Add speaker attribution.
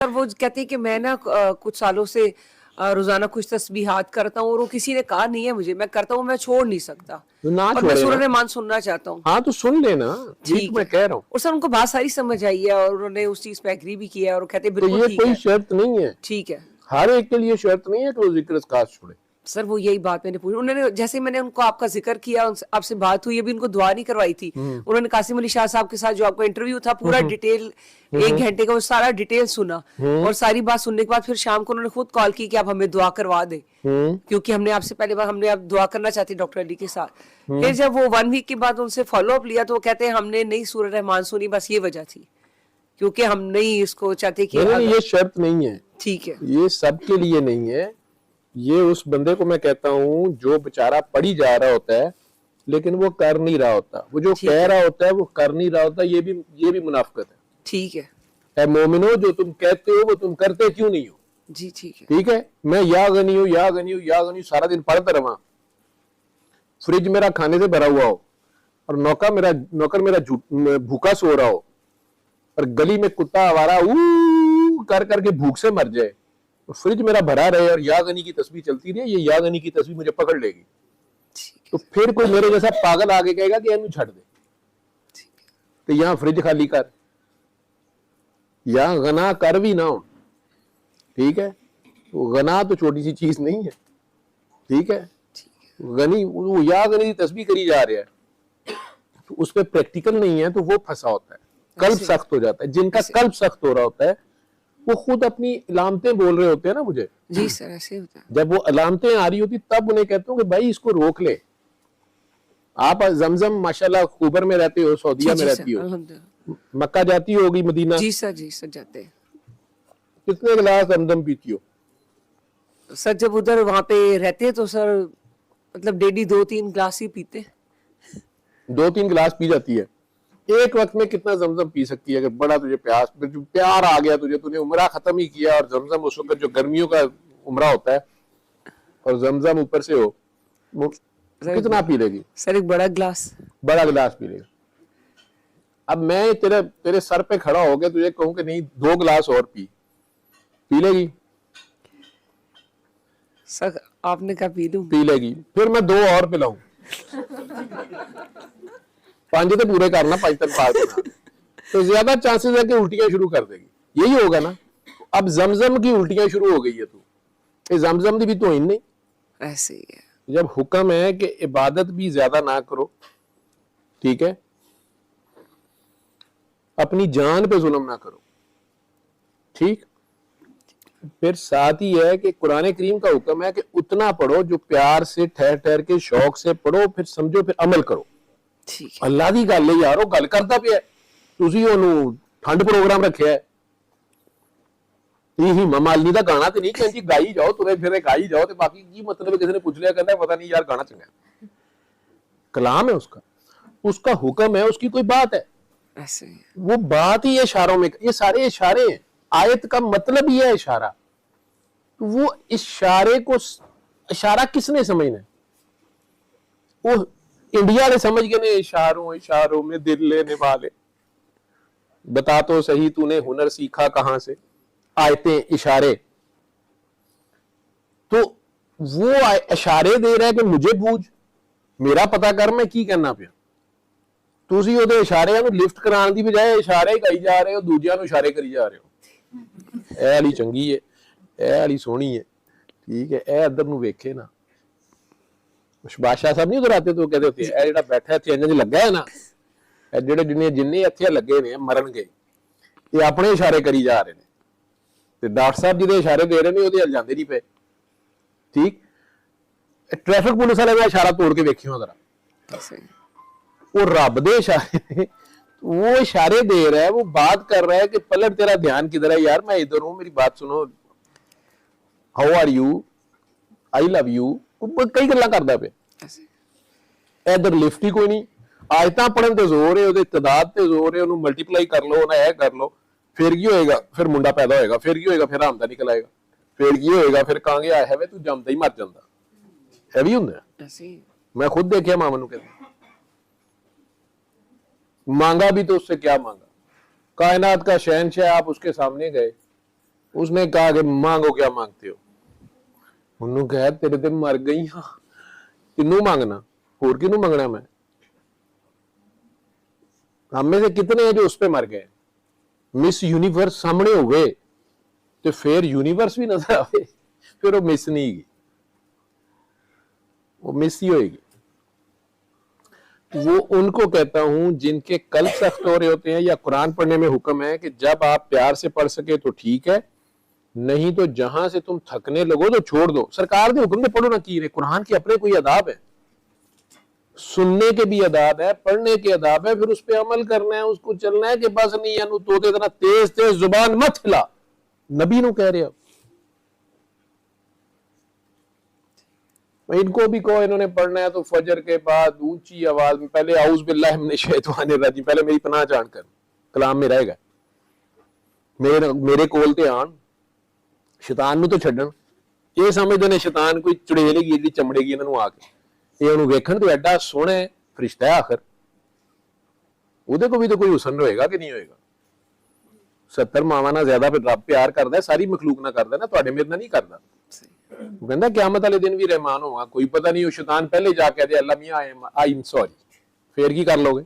Speaker 1: और वो कहते हैं कि मैं ना कुछ सालों से रोजाना कुछ तस्बीहात करता हूँ और वो किसी ने कहा नहीं है मुझे, मैं करता हूँ, मैं छोड़ नहीं सकता
Speaker 2: तो ना
Speaker 1: और मैं
Speaker 2: छोड़े
Speaker 1: सूरह
Speaker 2: ना।
Speaker 1: रहमान सुनना चाहता हूँ।
Speaker 2: हाँ तो सुन लेना, यही तो
Speaker 1: ठीक
Speaker 2: मैं
Speaker 1: है।
Speaker 2: कह रहा हूँ।
Speaker 1: और सर उनको बात सारी समझ आई है और उन्होंने उस चीज पे एग्री भी किया है और कहते हैं
Speaker 2: तो
Speaker 1: बिल्कुल
Speaker 2: ये
Speaker 1: ठीक
Speaker 2: कोई
Speaker 1: है।
Speaker 2: शर्त नहीं है,
Speaker 1: ठीक है
Speaker 2: हर एक के लिए शर्त नहीं है कि वो जिक्र खास छोड़े।
Speaker 1: सर, वो यही बात मैंने पूछी। उन्होंने जैसे मैंने उनको आपका जिक्र किया, आपसे बात हुई, अभी उनको दुआ नहीं करवाई थी। उन्होंने कासिम अली शाह साहब के साथ जो आपका इंटरव्यू था पूरा डिटेल, 1 घंटे का वो सारा डिटेल सुना और सारी बात सुनने के बाद फिर शाम को उन्होंने खुद कॉल की कि आप हमें दुआ करवा दे, क्योंकि हमने आपसे पहले बार हमने आप दुआ करना चाहती डॉक्टर अली के साथ। फिर जब वो 1 वीक के बाद उनसे फॉलो अप लिया तो वो कहते हैं हमने नई सूरह रहमान सुनी, बस ये वजह थी, क्योंकि हम नहीं इसको चाहते कि
Speaker 2: नहीं, ये शर्त नहीं है,
Speaker 1: ठीक है
Speaker 2: ये सबके लिए नहीं है। ये उस बंदे को मैं कहता हूँ जो बेचारा पढ़ी जा रहा होता है लेकिन वो कर नहीं रहा होता, वो जो कह रहा होता है वो कर नहीं रहा होता, ये भी मुनाफिकत है।
Speaker 1: ठीक है
Speaker 2: ऐ मोमिनो, जो तुम कहते हो वो तुम करते क्यों नहीं हो?
Speaker 1: जी ठीक है
Speaker 2: ठीक है, मैं या गनी हूँ या गनी हूँ या गनी हूँ सारा दिन पढ़ता रहा, फ्रिज मेरा खाने से भरा हुआ हो और नौकर मेरा भूखा सो रहा हो और गली में कुत्ता आवारा कर करके भूख से मर जाए, तो फ्रिज मेरा भरा रहे और या गनी की तस्वीर चलती रही, ये या गनी की तस्वीर मुझे पकड़ लेगी, तो फिर कोई मेरे जैसा पागल आगे कहेगा कि इन्हें छੱਡ दे, तो यहाँ फ्रिज खाली कर या गना कर भी ना हो। ठीक है, तो गना तो छोटी सी चीज नहीं है। ठीक है, गनी वो या गनी की तस्बीह करी जा रहा है तो उस पर प्रैक्टिकल नहीं है तो वो फंसा होता है, कल्ब सख्त हो जाता है। जिनका कल्ब सख्त हो रहा होता है वो खुद अपनी इलामतें बोल रहे होते हैं ना मुझे।
Speaker 1: जी सर, ऐसे होता है।
Speaker 2: जब वो अलामतें आ रही होती तब उन्हें कहता हूँ कि भाई इसको रोक ले। आप जमजम माशाल्लाह खूबर में रहते हो, सऊदीया में रहती हो, मक्का जाती होगी, मदीना।
Speaker 1: जी सर जाते हैं।
Speaker 2: कितने गिलास जमजम पीती हो?
Speaker 1: सर जब उधर वहां पे रहते हैं तो सर मतलब डेली 2-3 ग्लास ही पीते।
Speaker 2: 2-3 गिलास पी जाती है। एक वक्त में कितना जमजम पी सकती है? अगर बड़ा तुझे प्यार आ गया, तूने उम्रा खत्म ही किया और जमजम उस वक्त जो गर्मियों का उम्रा होता है और जमजम ऊपर से हो, कितना पी लेगी?
Speaker 1: सर एक बड़ा गिलास
Speaker 2: पी लेगी। अब मैं तेरे सर पे खड़ा हो गया तुझे कहूं कि नहीं 2 गिलास और पी लेगी?
Speaker 1: सर आपने कहा पी लूं?
Speaker 2: पी लेगी। फिर मैं 2 और पिलाऊं? 5 तो पूरे करना, 5 तक पार करना, तो ज्यादा चांसेस है कि उल्टियां शुरू कर देगी। यही होगा ना। अब जमजम की उल्टियां शुरू हो गई है, तू जमजम की भी तो नहीं।
Speaker 1: ऐसे ही है।
Speaker 2: जब हुक्म है कि इबादत भी ज्यादा ना करो, ठीक है, अपनी जान पे जुल्म ना करो, ठीक, फिर साथ ही है कि कुरान करीम का हुक्म है कि उतना पढ़ो जो प्यार से, ठहर ठहर के, शौक से पढ़ो, फिर समझो, फिर अमल करो।
Speaker 1: ठीक है।
Speaker 2: अल्लाह दी गल है यारो, गल करता पिया, तुसी ओनू ठंड प्रोग्राम रखिया है। ही मालिनी का गाना तो नहीं कि गाई जाओ, तुरे फिरे गाई जाओ, तो बाकी की मतलब किसी ने पूछ लिया, कहता है पता नहीं यार गाना चंगा है। कलाम है उसका हुक्म है, उसकी कोई बात है।
Speaker 1: ऐसे ही है।
Speaker 2: वो बात ही इशारों में, ये सारे इशारे हैं। आयत का मतलब ही है इशारा। वो इशारे को, इशारा किसने समझना है? वो इंडिया ने समझ के ने इशारों में दिल लेने वाले, बता तो सही तूने हुनर सीखा कहां से, आयतें इशारे। तो वो इशारे दे रहा है कि मुझे बूझ, मेरा पता कर, मैं की करना पिया। ਤੁਸੀਂ ਉਹਦੇ ਇਸ਼ਾਰਿਆਂ ਨੂੰ ਲਿਫਟ ਕਰਾਉਣ ਦੀ ਬਜਾਏ ਇਸ਼ਾਰੇ ਗਾਈ ਜਾ ਰਹੇ ਹੋ, ਦੂਜਿਆਂ ਨੂੰ ਇਸ਼ਾਰੇ ਕਰੀ ਜਾ ਰਹੇ ਹੋ। ਇਹ ਵਾਲੀ ਚੰਗੀ ਹੈ, ਇਹ ਵਾਲੀ ਸੋਹਣੀ ਹੈ, ਠੀਕ ਹੈ, ਇਹ ਇੱਧਰ ਨੂੰ ਵੇਖੇ ਨਾ। ਬਾਦਸ਼ਾਹ ਸਾਹਿਬ ਨਹੀਂ ਉਧਰ ਆਤੇ तो कहते होते ਇਹ ਜਿਹੜਾ ਬੈਠਾ ਇੱਥੇ ਇੰਜ ਲੱਗਾ ਹੈ ਨਾ, ਇਹ ਜਿਹੜੇ ਜਿੰਨੇ ਇੱਥੇ ਲੱਗੇ ਨੇ ਮਰਨਗੇ, ਇਹ ਆਪਣੇ ਇਸ਼ਾਰੇ ਕਰੀ ਜਾ ਰਹੇ ਨੇ, ਤੇ ਡਾਕਟਰ ਸਾਹਿਬ ਜਿਹਦੇ ਇਸ਼ਾਰੇ ਦੇ ਰਹੇ ਨੇ ਉਹਦੇ ਹਲ ਜਾਂਦੇ ਨਹੀਂ ਪਏ। ਠੀਕ, ट्रैफिक पुलिस वाले का इशारा तोड़ के देखियो जरा, वो रब दे इशारे, वो इशारे दे रहा है, वो बात कर रहा है कि पलट तेरा ध्यान किधर है यार, मैं इधर हूं, मेरी बात सुनो, how are you, I love you, कई गल्लां करदा पे। इधर लिफ्ट ही कोई नहीं। आयतां पढ़न ते जोर है, ਉਹਦੇ तदाद ते जोर है, ਉਹਨੂੰ मल्टीप्लाई कर लो ना, ਇਹ कर लो, फिर की होएगा, फिर मुंडा पैदा होएगा, फिर की होएगा, फिर आमदा निकल आएगा, फिर की होएगा, फिर कहांगे आया है वे तू जमदा ही मर जांदा। है भी हुंदा ऐसे, मैं खुद देखिया मामा नूं कहते मांगा भी तो उससे क्या मांगा, कायनात का शहनशाह, आप उसके सामने गए, उसने कहा कि मांगो क्या मांगते हो। उन्होंने कहा तेरे ते मर गई हाँ, किन्नू मांगना, होर किन्नू मंगना मैं। हम में से कितने हैं जो उस पे मर गए। मिस यूनिवर्स सामने हो गए तो फिर यूनिवर्स भी नजर आवे, फिर वो मिस नहीं गई, वो मिस ही होगी। वो उनको कहता हूं जिनके कल सख्त हो रहे होते हैं या कुरान पढ़ने में हुक्म है कि जब आप प्यार से पढ़ सके तो ठीक है, नहीं तो जहां से तुम थकने लगो तो छोड़ दो। सरकार ने हुक्म ने पढ़ो ना की रहे, कुरान के अपने कोई अदाब है, सुनने के भी अदाब है, पढ़ने के अदाब है, फिर उस पर अमल करना है, उसको चलना है कि बस नहीं अनु तोते इतना तेज तेज जुबान मत हिला, नबी नु कह रहे हो। इनको भी कहो इन्होंने पढ़ना है तो फजर के बाद ऊंची आवाज में पहले आउज़ बिल्लाहि मिनश शैतानिर रजीम, पहले मेरी पनाह जान कर कलाम में रहेगा, मेरे कोल ते आन, शैतान नु तो छड्डन। ये समझदे ने शैतान कोई चुड़ेल ही चमड़ेगी इन्हों आके, ये उन्होंने वेखण तो एडा सोहना है फरिश्ता है आखिर, ਉਹਦੇ को भी तो कोई हुसन होएगा कि नहीं होएगा। 70 मावां नाल ज्यादा रब प्यार करदा है, सारी मखलूक ना करदा ना, तुहाडे मेरे नाल नहीं करदा। वो कहता क़यामत वाले दिन भी रहमान होगा, कोई पता नहीं, वो शैतान पहले जाके दे अल्लाह मियां आई एम सॉरी, फिर की कर लोगे।